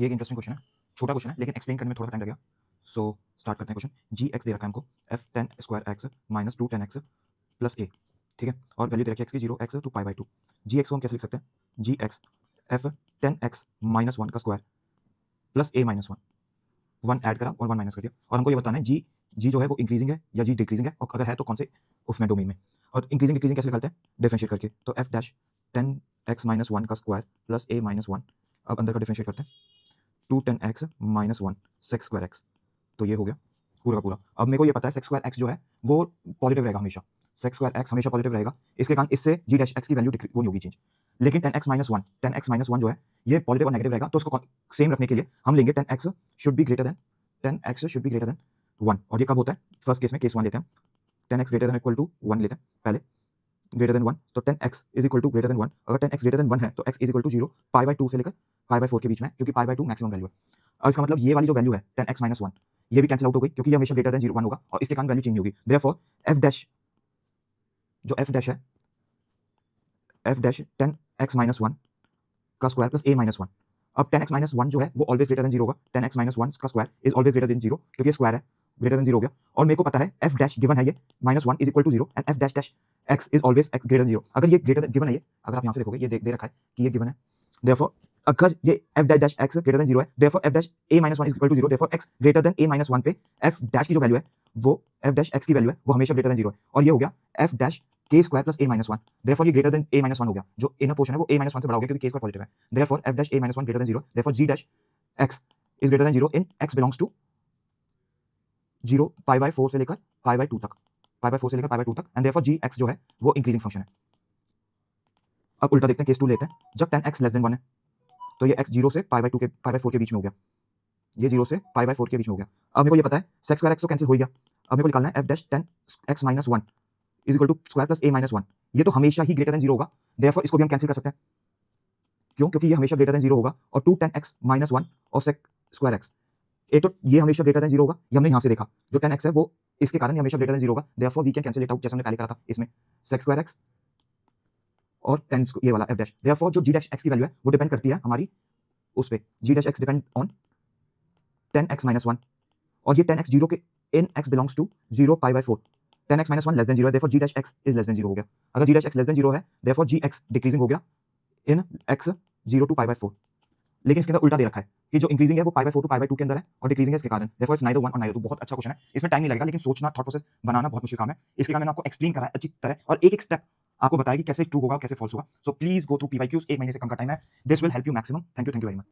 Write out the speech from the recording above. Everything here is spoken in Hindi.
ये एक इंटरेस्टिंग क्वेश्चन है, छोटा क्वेश्चन है लेकिन एक्सप्लेन करने में थोड़ा सा टाइम लगेगा। सो स्टार्ट करते हैं क्वेश्चन। जी एक्स दे रखा है हमको f tan square x minus two tan x plus a, ठीक है, और वैल्यू दे रखी है एक्स की 0x to pi by two. G x को हम कैसे लिख सकते हैं? G x f tan x minus one का square plus a minus one, one add करा और वन माइनस कर दिया, और हमको ये बताना है जी जो है वो इंक्रीजिंग है या जी डिक्रीजिंग है, और अगर है तो कौन से उसमें डोमेन में। और इंक्रीजिंग डिक्रीजिंग कैसे निकालते हैं? डिफरेंशिएट करके। तो f dash tan x minus one का square plus a minus one, अब अंदर का डिफरेंशिएट करते हैं, two tan x minus one sec square x, तो ये हो गया पूरा का पूरा। अब मेरे को ये पता है सेक्स स्क्वायर एक्स जो है वो पॉजिटिव रहेगा हमेशा, सेक्स स्क्वायर एक्स हमेशा पॉजिटिव रहेगा, इसके कारण इससे जी डैश एक्स की वैल्यू वो नहीं होगी चेंज। लेकिन टेन एक्स माइनस वन जो है ये पॉजिटिव और नेगेटिव रहेगा, तो उसको सेम रखने के लिए हम लेंगे tan x should be greater than one, और ये कब होता है? फर्स्ट केस में, केस वन लेते हैं, tan x greater than equal to one लेते हैं पहले, ग्रेटर देन वन, तो tan x is equal to greater than one. अगर tan x greater than one है तो x is equal to zero, pi by two से लेकर पाई बाई फोर के बीच में, क्योंकि पाई बाई टू मैक्सिमम वैल्यू है। और इसका मतलब ये वाली जो वैल्यू है टेन एक्स माइनस वन, ये भी कैंसिल आउट हो गई क्योंकि ये हमेशा ग्रेटर देन जीरो वन होगा, और इसके कारण वैल्यू चेंज होगी। देयरफॉर एफ डैश जो एफ डैश है, f dash tan x minus one का square plus a minus one. अब टेन एक्स माइनस वन जो है वो ऑलवेज ग्रेटर देन जीरो होगा, टेन एक्स माइनस वन का square is always greater than zero, क्योंकि ये स्क्वायर है, ग्रेटर देन जीरो हो गया। और मेरे को पता है एफ डैश गिवन है ये minus one is equal to zero, and f dash dash x is always x greater than zero. अगर ये ग्रेटर गिवन है, ये अगर आप यहाँ से देखोगे ये दे रखा है कि ये गिवन है, देयरफॉर अगर ये f dash dash x greater than zero है, therefore f dash a minus one is equal to zero, therefore x greater than a minus one पे एफ डैश की जो वैल्यू है वो एफ डैश एक्स की वैल्यू है वो हमेशा ग्रेटर देन जीरो है, और ये हो गया एफ डैश के square plus a minus one. Therefore ये greater than a minus one हो गया, जो इनर पोर्शन है वो ए माइनस वन से बड़ा हो गया क्योंकि के स्क्वायर पॉजिटिव है। Therefore f dash a minus one greater than zero, therefore g dash x is greater than zero in x belongs to zero pi by four से लेकर पाई बाय टू तक, पाई बाय फोर से लेकर पाई बाय टू तक, एंड देयरफॉर जी एक्स जो है वो इंक्रीजिंग फंक्शन है। अब उल्टा देखते हैं, केस टू लेते हैं, जब ten x less then one है तो ये एक्स जीरो से पाई बाय टू के पाई बाय फोर के बीच में हो गया, ये जीरो से पाई बाय फोर के बीच में हो गया। अब मेरे को ये पता है सेक्स स्क्वायर एक्स तो कैंसिल हो गया, अब मेरे को निकालना है f dash tan x minus one is equal to square plus a minus one, ये तो हमेशा ही ग्रेटर देन जीरो होगा, देयरफॉर इसको भी हम कैंसिल कर सकते हैं। क्यों? क्योंकि ये हमेशा ग्रेटर देन जीरो होगा, और two tan x minus one और सेक स्क्वायर एक्स, एक तो ये हमेशा ग्रेटर देन जीरो होगा, ये हमने यहाँ से देखा, जो टेन एक्स है वो इसके कारण ये हमेशा ग्रेटर देन जीरो होगा, therefore we can cancel it out, जैसे हमने पहले करा था इसमें सेक्स स्क्वायर एक्स और टेन ये वाला एफ डैश। देयरफॉर जो जी डैश एक्स की वैल्यू है वो डिपेंड करती है हमारी उस पे, g dash x depend on tan x minus one, और ये टेन एक्स जीरो के in x belongs to zero pi by four, tan x minus one less than zero है, therefore g dash x is less than zero हो गया। अगर g dash x less than zero है देयरफॉर जी एक्स डिक्रीजिंग हो गया in x zero to pi by four. लेकिन इसके अंदर उल्टा दे रखा है कि जो इंक्रीजिंग है वो pi by four to pi by two के अंदर है, और डिक्रीजिंग है इसके कारण, देयरफॉर इट्स नाइदर वन और नाइदर टू। बहुत अच्छा क्वेश्चन है, इसमें टाइम नहीं लगेगा, लेकिन सोचना, थॉट प्रोसेस बनाना बहुत मुश्किल काम है। इसके कारण मैंने आपको एक्सप्लेन करा है अच्छी तरह, और एक एक स्टेप आपको बताया कि कैसे ट्रू होगा कैसे फॉल्स होगा। So please go through PYQs, एक महीने से कम का टाइम है, this will help you maximum. Thank you very much.